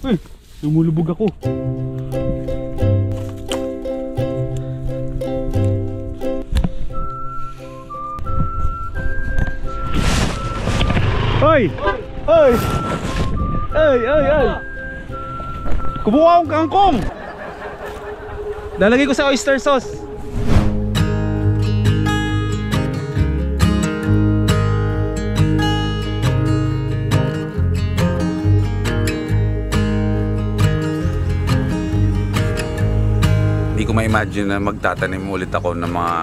Uy, lumulubog ako. Hoy! Hoy! Ay, ay, ay! Kumuha akong kangkong! Lalagay ko sa oyster sauce. Hindi ko ma-imagine na magtatanim ulit ako ng mga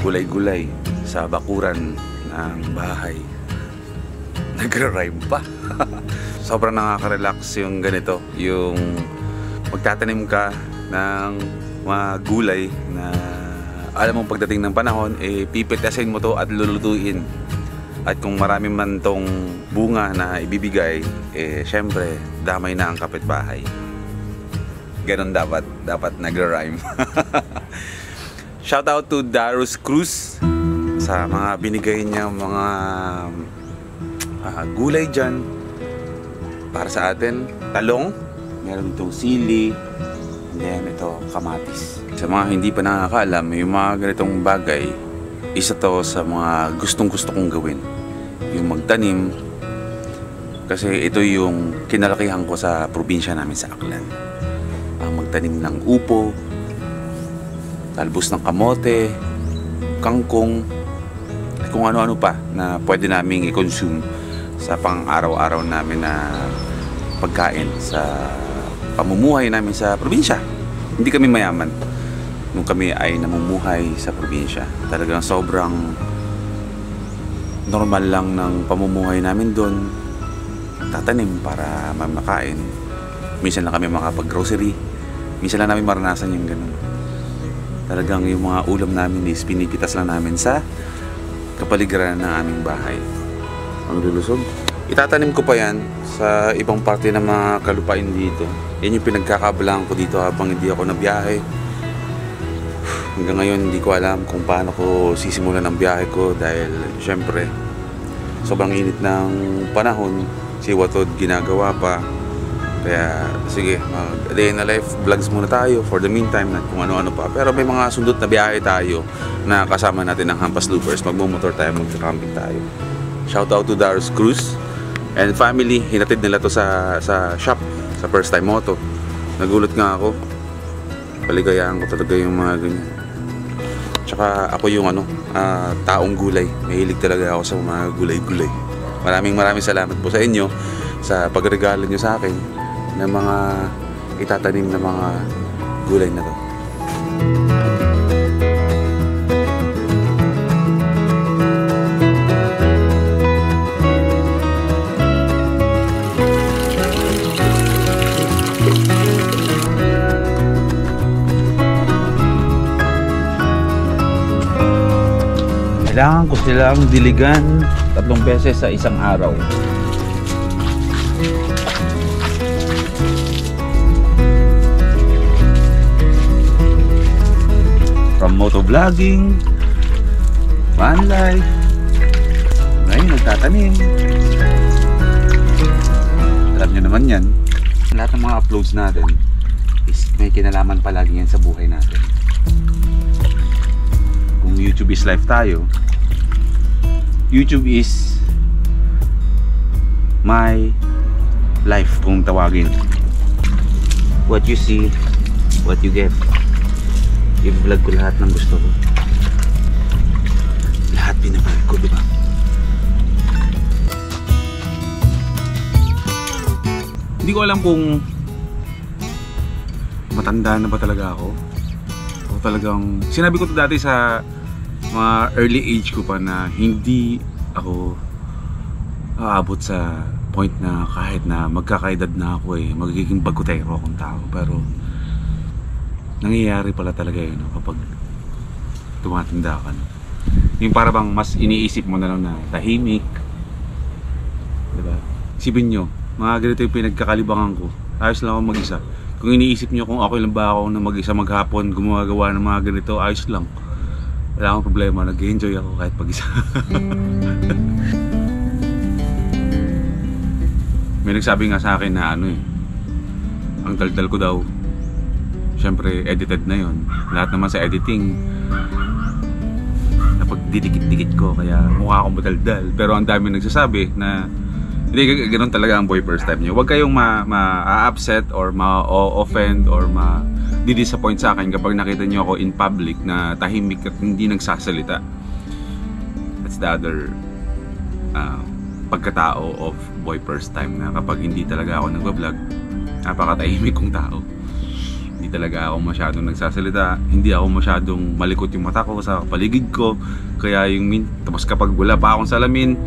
gulay-gulay sa bakuran ng bahay. Nagra-rhyme pa. Sobrang nakaka-relax yung ganito, yung magtatanim ka ng mga gulay na alam mong pagdating ng panahon, pipitasin mo to at lulutuin. At kung marami man tong bunga na ibibigay, syempre damay na ang kapitbahay. Ganon dapat nagra-rhyme. Shout out to Darus Cruz sa mga binigay niya mga gulay dyan para sa atin. Talong, meron itong sili, and then ito kamatis. Sa mga hindi pa nakakaalam, yung mga ganitong bagay, isa to sa mga gustong kong gawin, yung magtanim, kasi ito yung kinalakihan ko sa probinsya namin sa Aklan. Magtanim ng upo, talbos ng kamote, kangkong, kung ano-ano pa na pwede naming i-consume sa pang-araw-araw namin na pagkain sa pamumuhay namin sa probinsya. Hindi kami mayaman nung kami ay namumuhay sa probinsya. Talagang sobrang normal lang ng pamumuhay namin doon. Tatanim para makain. Minsan lang kami makapag-grocery. Minsan lang namin maranasan yung ganun. Talagang yung mga ulam namin is pinipitas lang namin sa kapaligiran ng aming bahay. Ang lulusog. Itatanim ko pa yan sa ibang parte ng mga kalupain dito. Yan yung pinagkakabalaan ko dito habang hindi ako nabiyahe. Hanggang ngayon hindi ko alam kung paano ko sisimulan ang biyahe ko dahil syempre sobrang init ng panahon. Si Watod ginagawa pa. Kaya sige, day in a life vlogs muna tayo for the meantime at kung ano-ano pa. Pero may mga sundot na biyahe tayo na kasama natin ng Hampas Loopers. Magmumotor tayo, magka-camping tayo. Shout out to Darus Cruz and family. Hinatid nila to sa shop, sa First Time Moto. Nagulat nga ako. Paligayaan ko talaga yung mga ganyan. Tsaka ako yung taong gulay. Mahilig talaga ako sa mga gulay-gulay. Maraming salamat po sa inyo sa pagregalo nyo sa akin ng mga itatanim na mga gulay na to. Kailangan ko silang diligan 3 beses sa isang araw. From motovlogging, van life, ngayon nagtatanim. Alam nyo naman yan, lahat ng mga uploads natin is may kinalaman palagi yan sa buhay natin. Kung YouTube is life tayo, YouTube is my life kung tawagin. What you see, what you get. I-vlog ko lahat ng gusto ko. Lahat pinapag ko, diba? Hindi ko alam kung matanda na ba talaga ako. O talagang, sinabi ko to dati sa mga early age ko pa na hindi ako aabot sa point na kahit na magkakaedad na ako magiging bagutero akong tao. Pero nangyayari pala talaga yun kapag tumatanda ka na. Yung para bang mas iniisip mo na lang na tahimik, diba? Isipin nyo, mga ganito yung pinagkakalibangan ko. Ayos lang ako mag-isa. Kung iniisip nyo kung okay lang ba ako na mag-isa maghapon gumagawa ng mga ganito, ayos lang. Wala akong problema, nag-enjoy ako kahit pag-isa. May nagsabi nga sa akin na ang daldal ko daw. Siyempre, edited na yon. Lahat naman sa editing, napagdidikit-dikit ko, kaya mukha akong madaldal. Pero ang dami nagsasabi na hindi, ganoon talaga ang boy first time nyo. Huwag kayong ma-upset or ma-offend or ma-disappoint sa akin kapag nakita nyo ako in public na tahimik at hindi nagsasalita. That's the other pagkatao of boy first time, na kapag hindi talaga ako nagbablog, napakatahimik kong tao. Hindi talaga ako masyadong nagsasalita, hindi ako masyadong malikot yung mata ko sa paligid ko. Kaya tapos kapag wala pa akong salamin,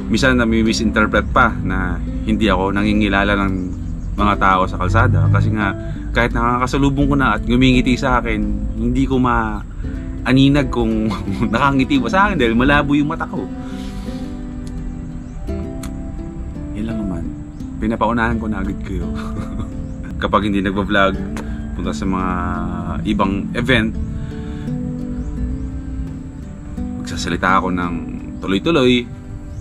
minsan nami-misinterpret pa na hindi ako nangingilala ng mga tao sa kalsada. Kasi nga, kahit nakakasalubong ko na at ngumingiti sa akin, hindi ko maaninag kung nakangiti ba sa akin dahil malabo yung mata ko. Yan lang naman. Pinapaunahan ko na agad kayo. Kapag hindi nagpa-vlog, punta sa mga ibang event, magsasalita ako ng tuloy-tuloy.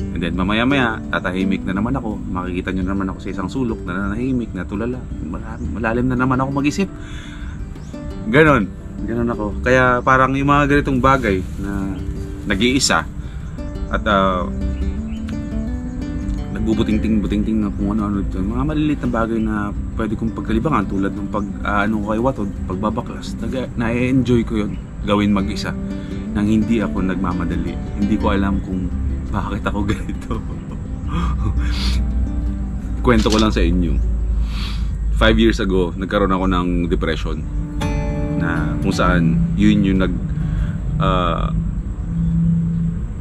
And then mamaya-maya, tatahimik na naman ako. Makikita nyo naman ako sa isang sulok na nanahimik, na tulala. Malalim na naman ako mag-isip. Ganon ako. Kaya parang yung mga ganitong bagay na nag-iisa at nagbubuting-ting na kung ano-ano dito, mga maliliit na bagay na pwede kong pagkalibangan, tulad ng kay Watod, pagbabaklas. Na-enjoy ko yun, gawin mag-isa, nang hindi ako nagmamadali. Hindi ko alam kung bakit ako ganito. Kwento ko lang sa inyo. 5 years ago, nagkaroon ako ng depression, na kung saan yun yung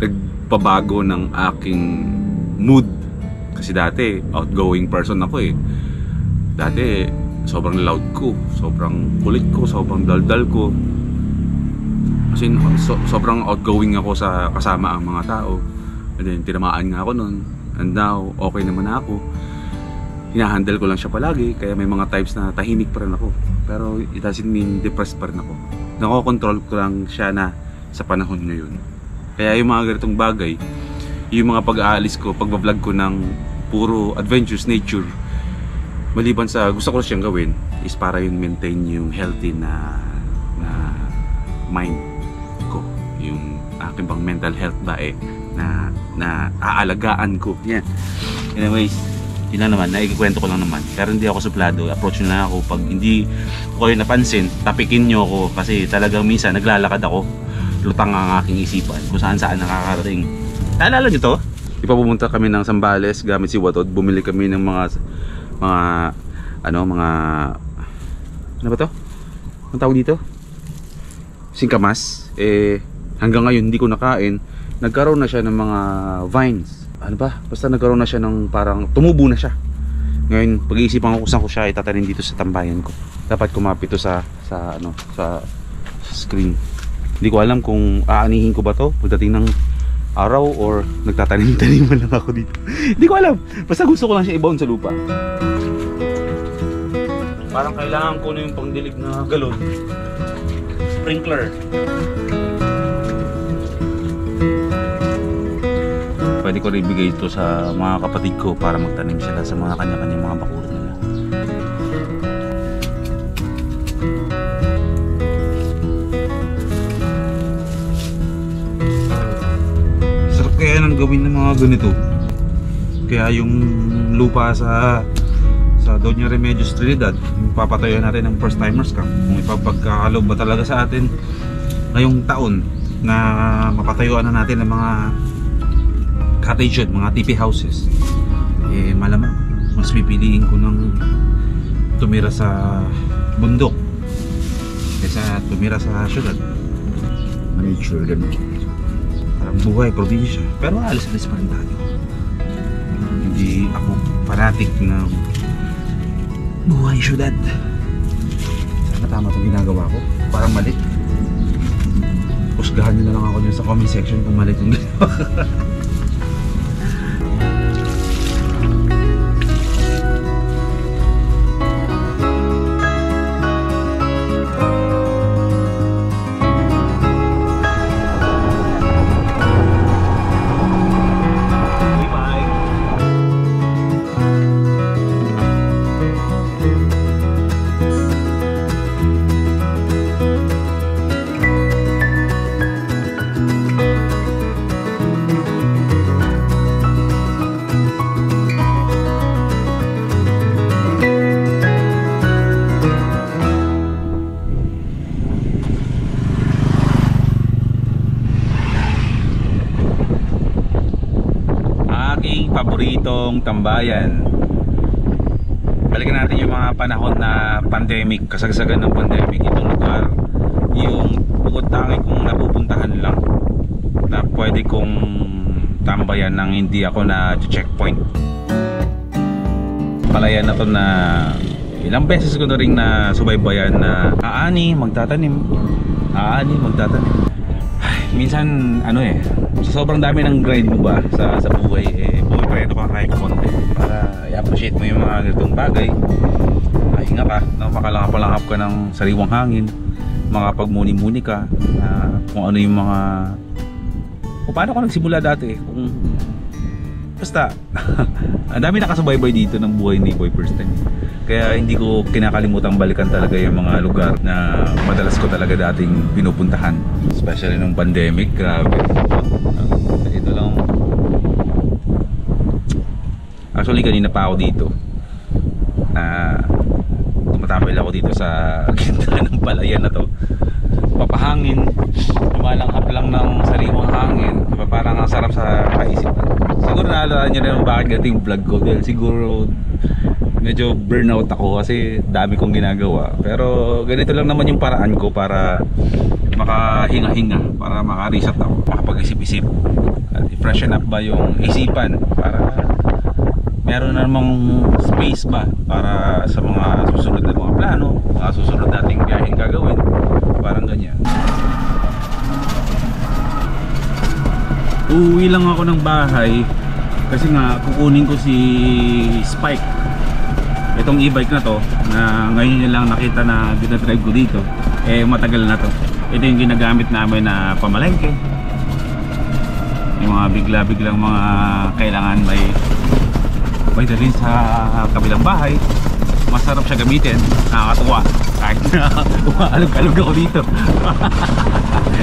nagpabago ng aking mood. Kasi dati, outgoing person ako eh. Dati, sobrang loud ko, sobrang kulit ko, sobrang daldal ko. Kasi sobrang outgoing ako sa kasama ang mga tao. And then, tinamaan nga ako nun. And now, okay naman ako. Hinahandle ko lang siya palagi. Kaya may mga times na tahimik pa rin ako. Pero it doesn't mean depressed pa rin ako. Nakokontrol ko lang siya na sa panahon ngayon. Kaya yung mga ganitong bagay, yung mga pag-aalis ko, pag-vlog ko ng puro adventures, nature, maliban sa gusto ko siyang gawin, is para yung maintain yung healthy na mind ko. Yung aking pang mental health ba na aalagaan ko. Yeah. Anyways, yun lang naman, naikikwento ko lang naman. Pero hindi ako suplado, approach nyo na ako. Pag hindi ko kayo napansin, tapikin nyo ako. Kasi talagang minsan naglalakad ako, lutang ang aking isipan kung saan nakakarating. Naalala nyo to? Ipapumunta kami ng Zambales gamit si Watod. Bumili kami ng mga ano ba to? Ang tawag dito? Singkamas. Hanggang ngayon hindi ko nakain. Nagkaroon na siya ng mga vines. Ano ba? Basta nagkaroon na siya ng parang tumubo na siya. Ngayon, pag-iisipan ko kung saan ko siya itatanim dito sa tambayan ko. Dapat kumapit to sa screen. Hindi ko alam kung aanihin ko ba to pagdating ng araw or nagtatanim-tanim lang ako dito. Hindi ko alam. Basta gusto ko lang siya ibaon sa lupa. Parang kailangan ko na yung pangdilig na galon. Sprinkler. Pwede ko rin ibigay ito sa mga kapatid ko para magtanim sila sa mga kanya-kanyang mga bakuran nila. Sarap kaya nang gawin ng mga ganito. Kaya yung lupa sa Doña Remedios Trinidad, yung papatayo natin ng first timers camp, kung ipapagkakalob ba talaga sa atin ngayong taon na mapatayuan na natin ng mga cottage, mga tipi houses, malamang mas pipiliin ko ng tumira sa bundok kaysa tumira sa syudad. Nature, ganun. Parang buhay probinsya, pero alis-alis pa rin tayo. Hindi ako fanatic ng buhay syudad. Sana tama itong ginagawa ko, parang mali. Pusgahan nyo na lang ako dyan sa comment section kung mali itong ginagawa. yung tambayan. Balikan natin yung mga panahon na pandemic, kasagsagan ng pandemic. Itong lugar, yung bukod tangi kong napupuntahan lang na pwede kong tambayan nang hindi ako na checkpoint. Palayan na to na ilang beses ko na rin na subaybayan na aani, magtatanim. Minsan ano sa sobrang dami ng grind mo ba sa buhay, pumipreto ka kahit konti para i-appreciate mo yung mga ganitong bagay. Hinga ka, makalangap ka ng sariwang hangin, makapagmuni-muni ka kung ano yung mga kung paano ka nagsimula dati, kung basta ang dami nakasubaybay dito ng buhay ni Boy First Time. Kaya hindi ko kinakalimutang balikan talaga yung mga lugar na madalas ko talaga dating pinupuntahan. Especially nung pandemic, grabe. Ito lang. Actually kanina pa ako dito. Tumatambay ako dito sa gitna ng palayan na to. Papahangin, lumalanghap lang ng sariwang hangin. Parang ang sarap sa kaisip. Siguro naalala nyo rin bakit gating vlog ko. Dahil siguro medyo burnout ako kasi dami kong ginagawa. Pero ganito lang naman yung paraan ko para makahinga-hinga, para maka-reset ako, makapag-isip-isip at i-freshen up ba yung isipan para meron na namang space ba para sa mga susunod na mga plano, mga susunod nating biyaheng gagawin, parang ganyan. Uuwi lang ako ng bahay kasi nga kukunin ko si Spike, itong e-bike na to na ngayon nyo lang nakita na dinadrive ko dito. Matagal na to. Ito yung ginagamit namin na pamalengke, yung mga bigla-biglang mga kailangan may dalhin sa kabilang bahay. Masarap siya gamitin, nakakatuwa kahit na umaalog-alog ako dito.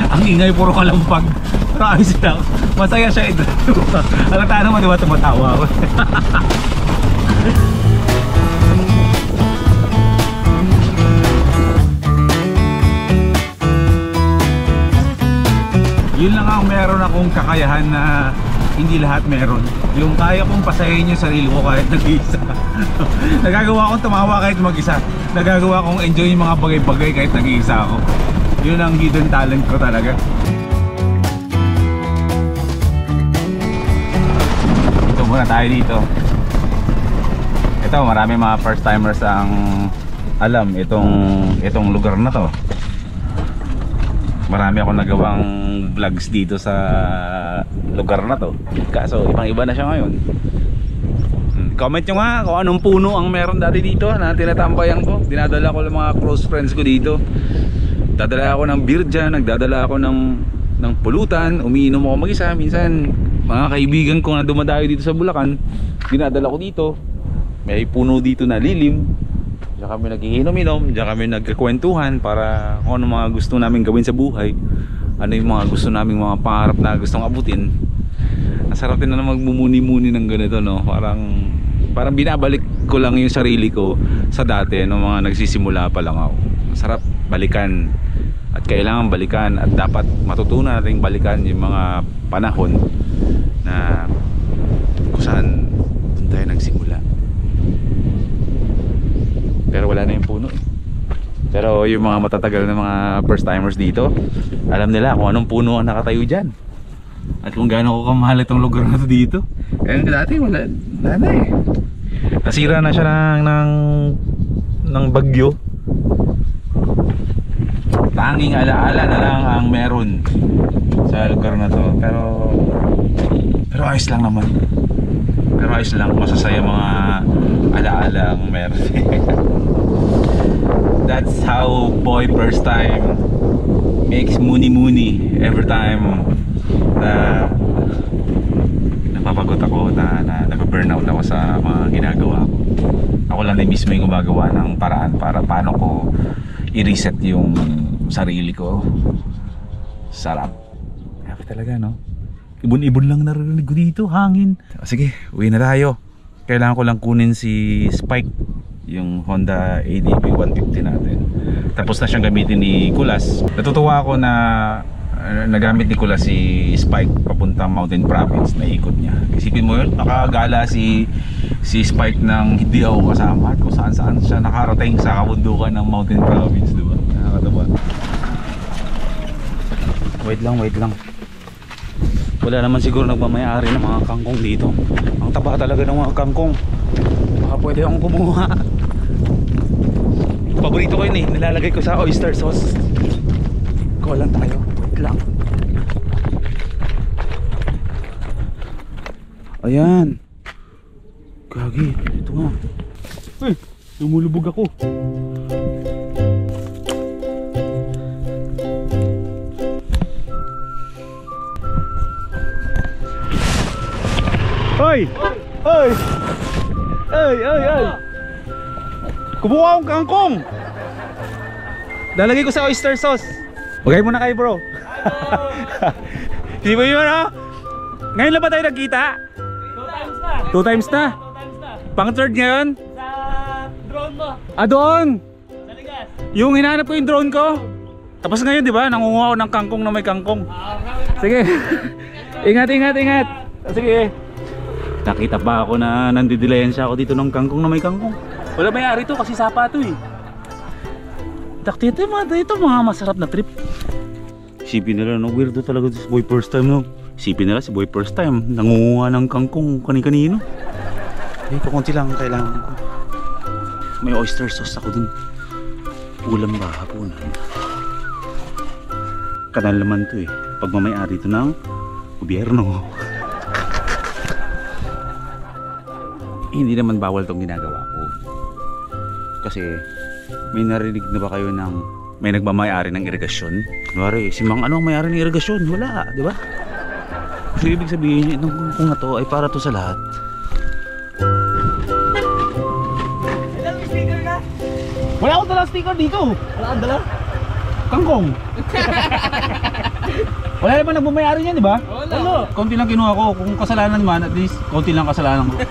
Ang ingay, puro kalampag, pero ayos lang, masaya siya. Halata naman, diba, tumatawa ako. Yun lang ang meron akong kakayahan na hindi lahat meron. Yung kaya kong pasahin yung sarili ko kahit nag-iisa. Nagagawa kong tumawa kahit mag-isa. Nagagawa kong enjoy yung mga bagay-bagay kahit nag-iisa ako. Yun ang hidden talent ko talaga. Ito muna tayo dito. Ito, marami mga first timers ang alam itong lugar na to. Marami akong nagawang vlogs dito sa lugar na to. Kaso ibang iba na siya ngayon. Comment nyo nga kung anong puno ang meron dati dito na tinatambayan ko. Dinadala ko ng mga close friends ko dito. Dadala ako ng beer dyan, nagdadala ako ng pulutan, umiinom ako mag-isa. Minsan mga kaibigan ko na dumadayo dito sa Bulacan, dinadala ko dito. May puno dito na lilim. Diyan kami naghihinom-inom, diyan kami nagkakwentuhan para kung ano mga gusto namin gawin sa buhay, ano yung mga gusto namin, mga pangarap na gustong abutin. Nasarap din na magmumuni-muni ng ganito, no? Parang binabalik ko lang yung sarili ko sa dati nung mga nagsisimula pa lang ako. Masarap balikan at kailangan balikan at dapat matutunan natin balikan yung mga panahon na kung saan doon tayo nagsimula. Pero wala na yung puno eh. Pero yung mga matatagal na mga first timers dito, alam nila kung anong puno ang nakatayo dyan at kung gaano ko kamahal itong lugar na to dito. Kaya dati wala na eh. Nasira na siya ng bagyo. Tanging alaala na lang ang meron sa lugar na to. Pero ayos lang naman. Pero ayos lang, masasaya mga alaala ang meron. That's how Boy First Time makes muni-muni every time na napapagod ako, na napaburnout ako sa mga ginagawa ko. Ako lang din mismo yung gumagawa ng paraan para paano ko i-reset yung sarili ko. Sarap. Grabe talaga, no? Ibon-ibon lang narinig ko dito, hangin. Sige, uwi na tayo. Kailangan ko lang kunin si Spike, yung Honda ADV 150 natin. Tapos na siyang gamitin ni Kulas. Natutuwa ako na nagamit ni Kulas si Spike papuntang Mountain Province na ikot niya. Isipin mo yun, nakagala si Spike ng hindi ako kasama at kung saan siya nakarating sa kabundukan ng Mountain Province, diba? Nakakatawa. Wait lang. Wala naman siguro nagmamayari ng mga kangkong dito. Ang taba talaga ng mga kangkong. Baka pwede akong kumuha. Paborito ko yun eh, nilalagay ko sa oyster sauce. Kuha lang tayo, wait lang. Ayan. Gagi, ito nga. Lumulubog ako. Hoy! Kumuha akong kangkong. Lalagay ko sa oyster sauce. Bagay mo na kayo, bro. Hindi mo yun, ha? Ngayon lang ba tayo nagkita? 2 times na. Pang third ngayon? Sa drone mo. Doon! Sa ligas. Yung hinahanap ko yung drone ko. Tapos ngayon, di ba? Nangunguha ako ng kangkong na may kangkong. Sige. Ingat. Sige. Nakita pa ako na nandidilayan siya ako dito ng kangkong na may kangkong. Wala may-ari to kasi sapa to eh. Ito mga masarap na trip. Isipin nila, no, weirdo talaga si boy first time, no. Isipin nila si boy first time nangunguha ng kangkong kani-kanino. Kukunti lang ang kailangan ko. May oyster sauce ako dun. Ulam ba hapunan? Kanal naman to eh. Pagmamay-ari to ng gobyerno. Hindi naman bawal tong ginagawa ko. Kasi may narinig na ba kayo ng may nagmamay-ari ng irigasyon? Kunwari, si Mang ano ang may-ari ng irigasyon? Wala, di ba? So ibig sabihin, itong kung na to ay para to sa lahat. Wala akong dalang sticker dito. Wala kang dala? Kangkong. Wala naman nagmamay-ari niyan, di ba? Wala. Konti lang kinuha ko. Kung kasalanan man, at least konti lang kasalanan ko.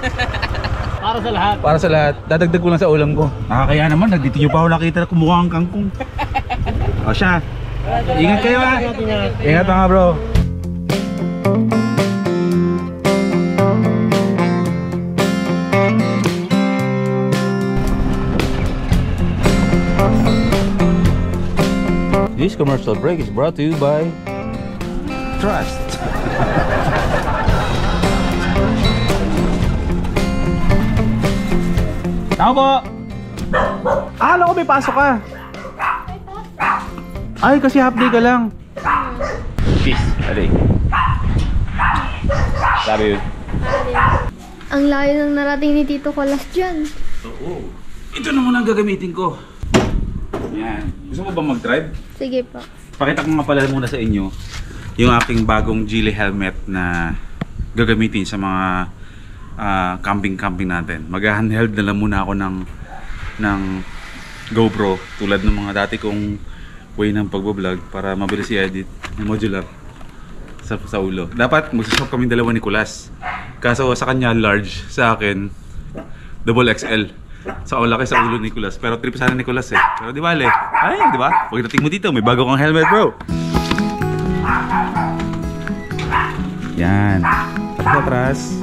Para sa lahat. Para sa lahat, dadagdag ko lang sa ulam ko. Nakakaya naman, nagdito nyo pa ako nakita na kumuha ang kangkong. O siya, ingat kayo ha. Ingat pa nga bro. This commercial break is brought to you by Trust. Tama po! Akala ko may pasok ka. Ay, kasi half day ka lang. Peace. Adi. Sabi yun. Ang layo ng narating ni Tito Kulas dyan. Oo. Ito na muna ang gagamitin ko. Yan. Gusto mo ba mag-drive? Sige po. Pakita ko nga pala muna sa inyo yung aking bagong Geely helmet na gagamitin sa mga camping natin. Mag-handheld na lang muna ako ng GoPro tulad ng mga dati kong way ng pagbablog para mabilis i-edit ng modular sa ulo. Dapat magsashop kami dalawa ni Kulas. Kaso sa kanya large, sa akin double XL. Sa laki sa ulo ni Kulas. Pero trip sana ni Kulas eh. Pero di bale. Ay, di ba? Pagdating mo dito, may bago kang helmet, bro. Yan. Atras.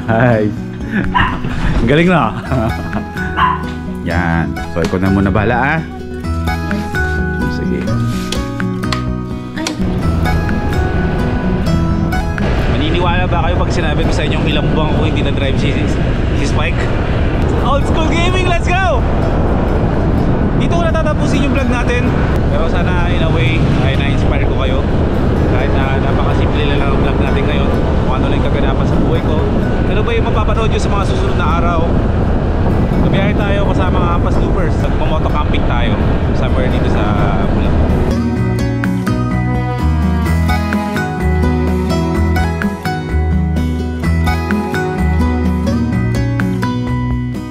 Hi. Galing na. Yan. So ikaw na muna bala ah. Sige. Maniniwala ba kayo pag sinabi ko sa inyong ilang buwan ko hindi na-drive si Spike? Old school gaming, let's go! Dito ko natatapusin yung vlog natin. Pero sana in a way ay na-inspire ko kayo. Kahit na napakasimple lang ang vlog natin ngayon.